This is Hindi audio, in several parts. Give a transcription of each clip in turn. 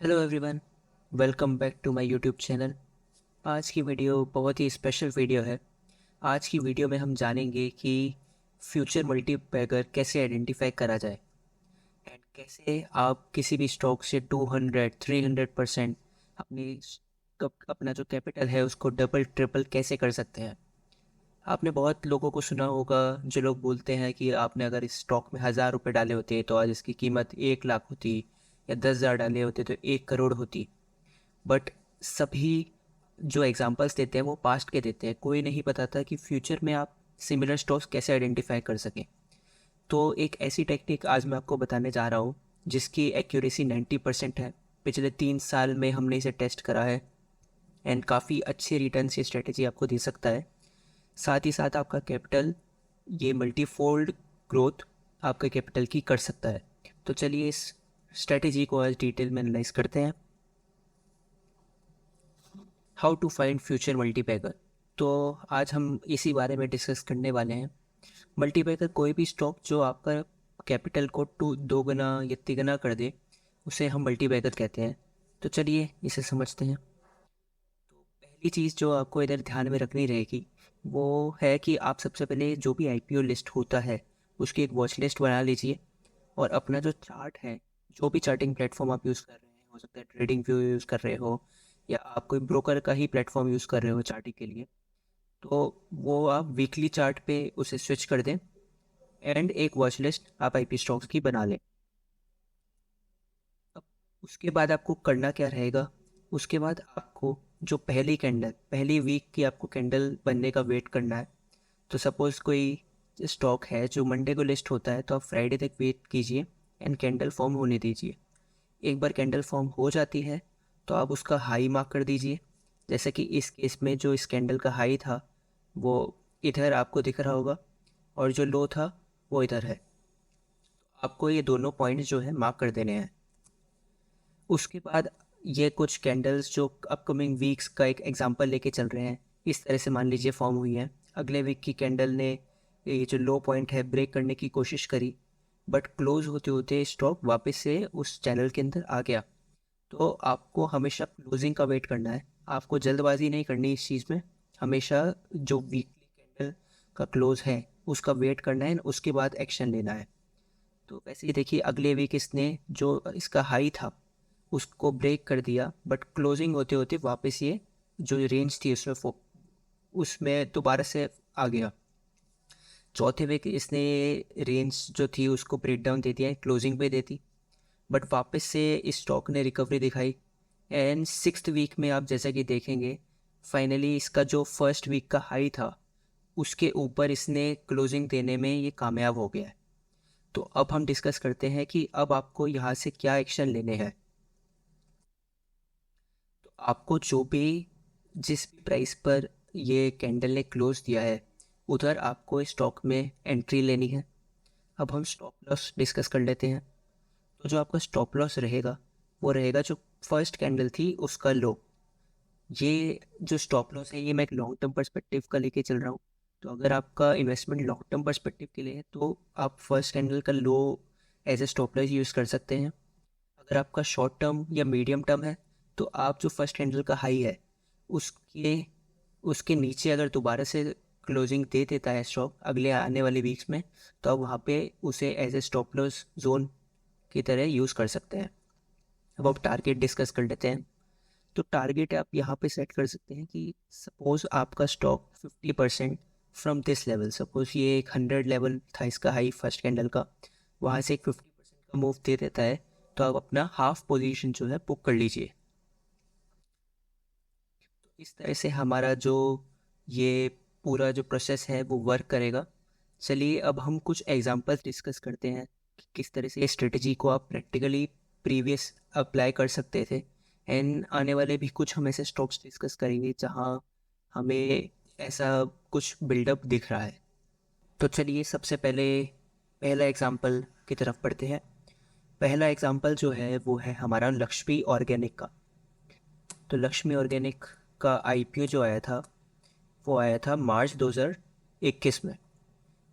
Hello everyone, welcome back to my YouTube channel. आज की वीडियो बहुत ही स्पेशल वीडियो है। आज की वीडियो में हम जानेंगे कि फ्यूचर मल्टीपैगर कैसे आइडेंटिफाई करा जाए एंड कैसे आप किसी भी स्टॉक से 200 300% अपनी अपना जो कैपिटल है उसको डबल ट्रिपल कैसे कर सकते हैं। आपने बहुत लोगों को सुना होगा जो लोग बोलते हैं कि आपने अगर इस स्टॉक में 1,000 रुपये डाले होते तो आज इसकी कीमत 1 लाख होती, या 10,000 डाले होते तो 1 करोड़ होती। बट सभी जो एग्जांपल्स देते हैं वो पास्ट के देते हैं, कोई नहीं बताता कि फ्यूचर में आप सिमिलर स्टॉक्स कैसे आइडेंटिफाई कर सकें। तो एक ऐसी टेक्निक आज मैं आपको बताने जा रहा हूँ जिसकी एक्यूरेसी 90% है। पिछले 3 साल में हमने इसे टेस्ट करा है एंड काफ़ी अच्छे रिटर्न्स ये स्ट्रेटेजी आपको दे सकता है। साथ ही साथ आपका कैपिटल, ये मल्टीफोल्ड ग्रोथ आपके कैपिटल की कर सकता है। तो चलिए इस स्ट्रेटेजी को आज डिटेल में एनालाइज करते हैं। How to find future multibagger. तो आज हम इसी बारे में डिस्कस करने वाले हैं। मल्टीपैगर कोई भी स्टॉक जो आपका कैपिटल को दो गुना या तिगुना कर दे उसे हम मल्टीपैगर कहते हैं। तो चलिए इसे समझते हैं। पहली चीज़ जो आपको इधर ध्यान में रखनी रहेगी वो है कि आप सबसे पहले जो भी आईपीओ लिस्ट होता है उसकी एक वॉच लिस्ट बना लीजिए, और अपना जो चार्ट है, जो भी चार्टिंग प्लेटफॉर्म आप यूज़ कर रहे हैं, हो सकता है ट्रेडिंग व्यू यूज़ कर रहे हो या आप कोई ब्रोकर का ही प्लेटफॉर्म यूज़ कर रहे हो चार्टिंग के लिए, तो वो आप वीकली चार्ट पे उसे स्विच कर दें एंड एक वॉच लिस्ट आप आईपी स्टॉक्स की बना लें। अब उसके बाद आपको करना क्या रहेगा, उसके बाद आपको जो पहली वीक की आपको कैंडल बनने का वेट करना है। तो सपोज़ कोई स्टॉक है जो मंडे को लिस्ट होता है तो आप फ्राइडे तक वेट कीजिए एंड कैंडल फॉर्म होने दीजिए। एक बार कैंडल फॉर्म हो जाती है तो आप उसका हाई मार्क कर दीजिए। जैसे कि इस केस में जो इस कैंडल का हाई था वो इधर आपको दिख रहा होगा, और जो लो था वो इधर है। आपको ये दोनों पॉइंट्स जो है मार्क कर देने हैं। उसके बाद ये कुछ कैंडल्स जो अपकमिंग वीक्स का एक एग्जांपल लेके चल रहे हैं, इस तरह से मान लीजिए फॉर्म हुई है। अगले वीक की कैंडल ने ये जो लो पॉइंट है ब्रेक करने की कोशिश करी, बट क्लोज होते होते स्टॉक वापस से उस चैनल के अंदर आ गया। तो आपको हमेशा क्लोजिंग का वेट करना है, आपको जल्दबाजी नहीं करनी इस चीज़ में। हमेशा जो वीकली कैंडल का क्लोज है उसका वेट करना है, उसके बाद एक्शन लेना है। तो वैसे ही देखिए अगले वीक इसने जो इसका हाई था उसको ब्रेक कर दिया, बट क्लोजिंग होते होते वापस ये जो रेंज थी उसमें दोबारा से आ गया। चौथे वीक इसने रेंज जो थी उसको ब्रेक डाउन दे दिया, क्लोजिंग पे देती, बट वापस से इस स्टॉक ने रिकवरी दिखाई। एंड सिक्स्थ वीक में आप जैसा कि देखेंगे फाइनली इसका जो फर्स्ट वीक का हाई था उसके ऊपर इसने क्लोजिंग देने में ये कामयाब हो गया है। तो अब हम डिस्कस करते हैं कि अब आपको यहाँ से क्या एक्शन लेने हैं। तो आपको जो भी जिस भी प्राइस पर ये कैंडल ने क्लोज दिया है उधर आपको स्टॉक में एंट्री लेनी है। अब हम स्टॉप लॉस डिस्कस कर लेते हैं। तो जो आपका स्टॉप लॉस रहेगा वो रहेगा जो फर्स्ट कैंडल थी उसका लो। ये जो स्टॉप लॉस है ये मैं एक लॉन्ग टर्म पर्सपेक्टिव का लेके चल रहा हूँ। तो अगर आपका इन्वेस्टमेंट लॉन्ग टर्म पर्सपेक्टिव के लिए है तो आप फर्स्ट कैंडल का low as a stop loss use कर सकते हैं। अगर आपका शॉर्ट टर्म या मीडियम टर्म है तो आप जो फर्स्ट कैंडल का हाई है उसके उसके नीचे अगर दोबारा से क्लोजिंग दे देता है स्टॉक अगले आने वाले वीक्स में, तो आप वहाँ पे उसे as a stop loss zone की तरह यूज़ कर सकते हैं। अब आप टारगेट डिस्कस कर लेते हैं। तो टारगेट आप यहाँ पे सेट कर सकते हैं कि सपोज आपका stock 50% from this level, suppose ये एक 100 लेवल था इसका हाई फर्स्ट कैंडल का, वहाँ से एक 50% का मूव दे देता है तो आप अपना हाफ पोजीशन जो है बुक कर लीजिए। तो इस तरह से हमारा जो ये पूरा जो प्रोसेस है वो वर्क करेगा। चलिए अब हम कुछ एग्जांपल्स डिस्कस करते हैं कि किस तरह से ये स्ट्रेटजी को आप प्रैक्टिकली प्रीवियस अप्लाई कर सकते थे। एंड आने वाले भी कुछ हम ऐसे स्टॉक्स डिस्कस करेंगे जहां हमें ऐसा कुछ बिल्डअप दिख रहा है। तो चलिए सबसे पहले पहला एग्जांपल की तरफ पढ़ते हैं। पहला एग्जांपल जो है वो है हमारा लक्ष्मी ऑर्गेनिक का। तो लक्ष्मी ऑर्गेनिक का आईपीओ जो आया था वो आया था मार्च 2021 में।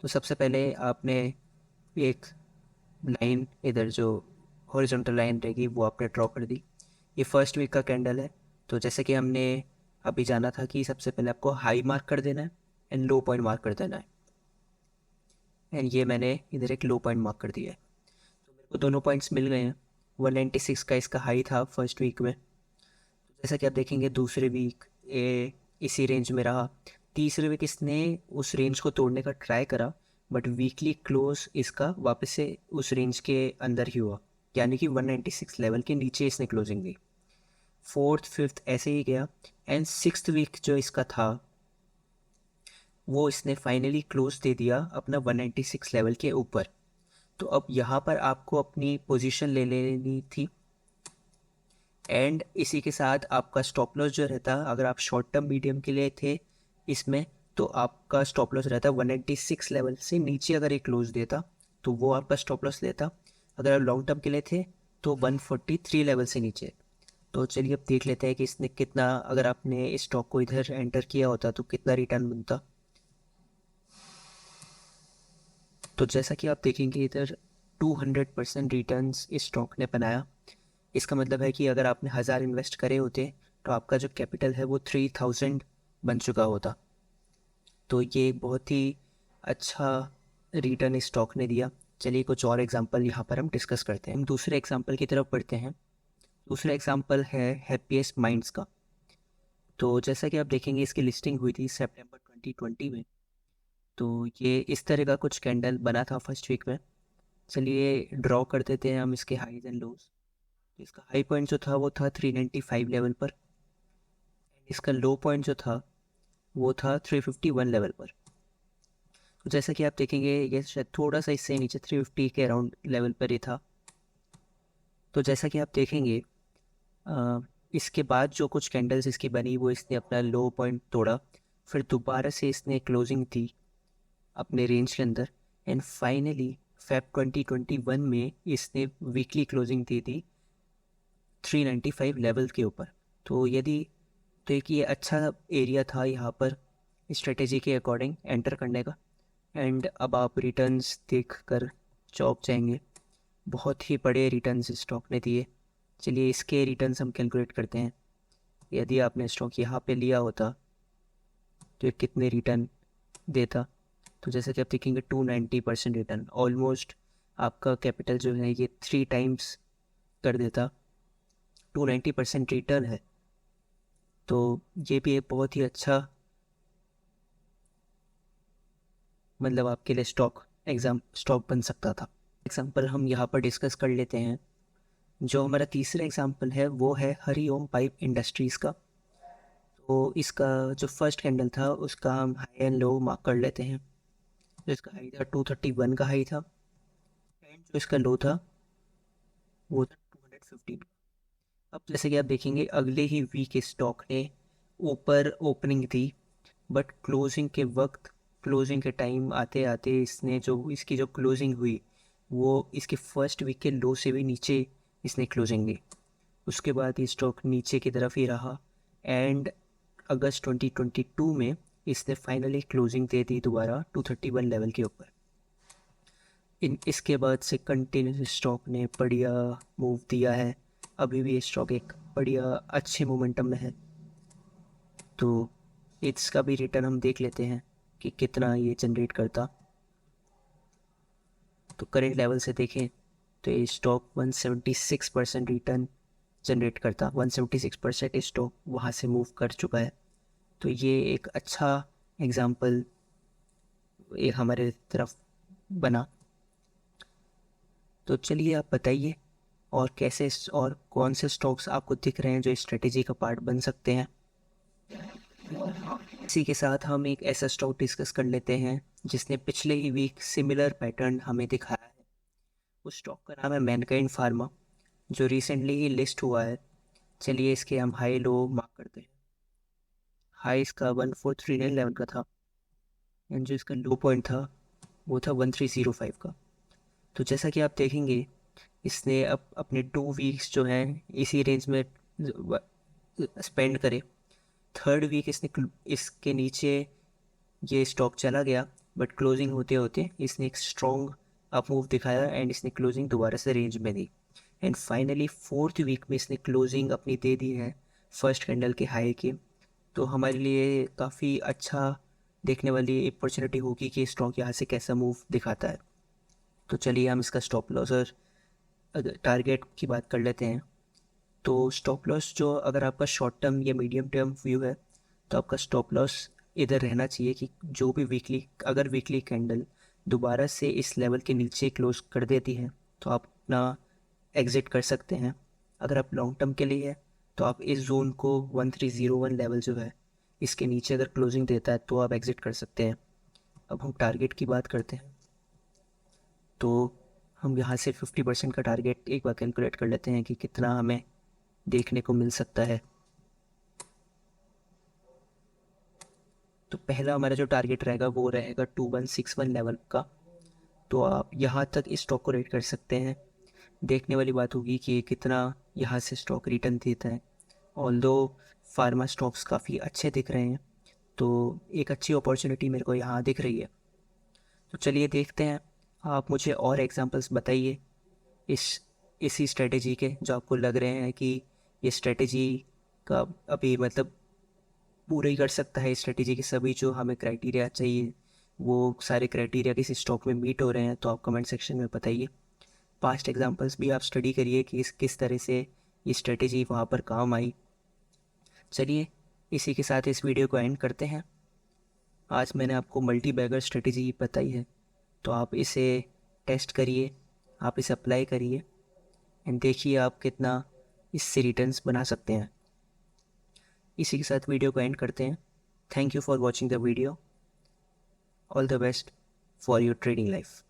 तो सबसे पहले आपने एक लाइन इधर जो हॉरिजॉन्टल लाइन रहेगी वो आपने ड्रॉ कर दी। ये फर्स्ट वीक का कैंडल है। तो जैसे कि हमने अभी जाना था कि सबसे पहले आपको हाई मार्क कर देना है एंड लो पॉइंट मार्क कर देना है, एंड ये मैंने इधर एक लो पॉइंट मार्क कर दिया है। तो मेरे को दोनों पॉइंट्स मिल गए हैं। 196 का इसका हाई था फर्स्ट वीक में। जैसा कि आप देखेंगे दूसरे वीक ये इसी रेंज में रहा। तीसरे वीक इसने उस रेंज को तोड़ने का ट्राई करा, बट वीकली क्लोज इसका वापस से उस रेंज के अंदर ही हुआ, यानी कि 196 लेवल के नीचे इसने क्लोजिंग दी। फोर्थ फिफ्थ ऐसे ही गया, एंड सिक्स्थ वीक जो इसका था वो इसने फाइनली क्लोज दे दिया अपना 196 लेवल के ऊपर। तो अब यहाँ पर आपको अपनी पोजीशन ले लेनी थी, एंड इसी के साथ आपका स्टॉप लॉस जो रहता, अगर आप शॉर्ट टर्म मीडियम के लिए थे इसमें, तो आपका स्टॉप लॉस रहता 196 लेवल से नीचे अगर ये क्लोज देता तो वो आपका स्टॉप लॉस लेता। अगर आप लॉन्ग टर्म के लिए थे तो 143 लेवल से नीचे। तो चलिए अब देख लेते हैं कि इसने कितना, अगर आपने इस स्टॉक को इधर एंटर किया होता तो कितना रिटर्न बनता। तो जैसा कि आप देखेंगे इधर 200% रिटर्न्स इस स्टॉक ने बनाया। इसका मतलब है कि अगर आपने 1000 इन्वेस्ट करे होते तो आपका जो कैपिटल है वो 3000 बन चुका होता। तो ये बहुत ही अच्छा रिटर्न इस स्टॉक ने दिया। चलिए कुछ और एग्जांपल यहाँ पर हम डिस्कस करते हैं। हम दूसरे एग्जांपल की तरफ बढ़ते हैं। दूसरा एग्जांपल है हैप्पीएस्ट माइंड्स का। तो जैसा कि आप देखेंगे इसकी लिस्टिंग हुई थी सितंबर 2020 में। तो ये इस तरह का कुछ कैंडल बना था फर्स्ट वीक में। चलिए ड्रॉ कर देते हैं हम इसके हाईज एंड लोज। इसका हाई पॉइंट जो था वो था 395 लेवल पर। इसका लो पॉइंट जो था वो था 351 लेवल पर। तो जैसा कि आप देखेंगे ये शायद थोड़ा सा इससे नीचे 350 के अराउंड लेवल पर ही था। तो जैसा कि आप देखेंगे इसके बाद जो कुछ कैंडल्स इसकी बनी वो इसने अपना लो पॉइंट तोड़ा, फिर दोबारा से इसने क्लोजिंग थी अपने रेंज के अंदर, एंड फाइनली फेब 2021 में इसने वीकली क्लोजिंग दी थी 395 लेवल के ऊपर। तो यदि तो एक ये अच्छा एरिया था यहाँ पर स्ट्रेटेजी के अकॉर्डिंग एंटर करने का। एंड अब आप रिटर्न्स देख कर चौंक जाएंगे, बहुत ही बड़े रिटर्न्स स्टॉक ने दिए। चलिए इसके रिटर्न्स हम कैलकुलेट करते हैं। यदि आपने स्टॉक यहाँ पे लिया होता तो ये कितने रिटर्न देता। तो जैसे कि आप देखेंगे 290% रिटर्न, ऑलमोस्ट आपका कैपिटल जो है ये 3 टाइम्स कर देता। 290% रिटर्न है, तो ये भी एक बहुत ही अच्छा मतलब आपके लिए स्टॉक बन सकता था। एग्जाम्पल हम यहाँ पर डिस्कस कर लेते हैं। जो हमारा तीसरा एग्जाम्पल है वो है हरिओम पाइप इंडस्ट्रीज़ का। तो इसका जो फर्स्ट कैंडल था उसका हम हाई एंड लो मार्क कर लेते हैं। जो इसका हाई था 231 का हाई था, एंड जो इसका लो था वो था 215। अब जैसे कि आप देखेंगे अगले ही वीक स्टॉक ने ऊपर ओपनिंग दी, बट क्लोजिंग के वक्त, क्लोजिंग के टाइम आते आते इसने जो इसकी जो क्लोजिंग हुई वो इसके फर्स्ट वीक के लो से भी नीचे इसने क्लोजिंग दी। उसके बाद ये स्टॉक नीचे की तरफ ही रहा, एंड अगस्त 2022 में इसने फाइनली क्लोजिंग दे दी दोबारा 231 लेवल के ऊपर। इसके बाद से कंटिन्यूस स्टॉक ने बढ़िया मूव दिया है। अभी भी ये स्टॉक एक बढ़िया अच्छे मोमेंटम में है। तो इसका भी रिटर्न हम देख लेते हैं कि कितना ये जनरेट करता। तो करेंट लेवल से देखें तो ये स्टॉक 176% रिटर्न जनरेट करता। 176% स्टॉक वहाँ से मूव कर चुका है। तो ये एक अच्छा एग्जाम्पल ये हमारे तरफ बना। तो चलिए आप बताइए और कैसे और कौन से स्टॉक्स आपको दिख रहे हैं जो स्ट्रेटेजी का पार्ट बन सकते हैं। इसी के साथ हम एक ऐसा स्टॉक डिस्कस कर लेते हैं जिसने पिछले ही वीक सिमिलर पैटर्न हमें दिखाया है। उस स्टॉक का नाम है मैनकाइंड फार्मा, जो रिसेंटली ही लिस्ट हुआ है। चलिए इसके हम हाई लो मार्क करते हैं। हाई इसका 1439 लेवल का था, एंड जो इसका लो पॉइंट था वो था 1305 का। तो जैसा कि आप देखेंगे इसने अब अपने 2 वीक्स जो हैं इसी रेंज में स्पेंड करे। थर्ड वीक इसके नीचे ये स्टॉक चला गया, बट क्लोजिंग होते होते इसने एक स्ट्रॉन्ग अप मूव दिखाया, एंड इसने क्लोजिंग दोबारा से रेंज में दी। एंड फाइनली फोर्थ वीक में इसने क्लोजिंग अपनी दे दी है फर्स्ट कैंडल के हाई की। तो हमारे लिए काफ़ी अच्छा देखने वाली अपॉर्चुनिटी होगी कि स्टॉक यहाँ से कैसा मूव दिखाता है। तो चलिए हम इसका स्टॉप लॉस और टारगेट की बात कर लेते हैं। तो स्टॉप लॉस जो अगर आपका शॉर्ट टर्म या मीडियम टर्म व्यू है तो आपका स्टॉप लॉस इधर रहना चाहिए कि जो भी अगर वीकली कैंडल दोबारा से इस लेवल के नीचे क्लोज कर देती है तो आप अपना एग्ज़िट कर सकते हैं। अगर आप लॉन्ग टर्म के लिए है तो आप इस जोन को 1301 लेवल जो है इसके नीचे अगर क्लोजिंग देता है तो आप एग्ज़िट कर सकते हैं। अब हम टारगेट की बात करते हैं। तो हम यहाँ से 50% का टारगेट एक बार कैलकुलेट कर लेते हैं कि कितना हमें देखने को मिल सकता है। तो पहला हमारा जो टारगेट रहेगा वो रहेगा 2161 लेवल का। तो आप यहाँ तक इस स्टॉक को रेट कर सकते हैं। देखने वाली बात होगी कि कितना यहाँ से स्टॉक रिटर्न देता है। ऑल्दो फार्मा स्टॉक्स काफ़ी अच्छे दिख रहे हैं तो एक अच्छी अपॉर्चुनिटी मेरे को यहाँ दिख रही है। तो चलिए देखते हैं। आप मुझे और एग्जांपल्स बताइए इस इसी स्ट्रेटेजी के जो आपको लग रहे हैं कि ये स्ट्रेटेजी का अभी मतलब पूरा ही कर सकता है। इस स्ट्रेटेजी के सभी जो हमें क्राइटेरिया चाहिए वो सारे क्राइटेरिया किसी स्टॉक में मीट हो रहे हैं तो आप कमेंट सेक्शन में बताइए। पास्ट एग्जांपल्स भी आप स्टडी करिए कि किस तरह से ये स्ट्रेटेजी वहाँ पर काम आई। चलिए इसी के साथ इस वीडियो को एंड करते हैं। आज मैंने आपको मल्टी बैगर स्ट्रेटेजी बताई है तो आप इसे टेस्ट करिए, आप इसे अप्लाई करिए एंड देखिए आप कितना इससे रिटर्न्स बना सकते हैं। इसी के साथ वीडियो को एंड करते हैं। Thank you for watching the video. All the best for your trading life.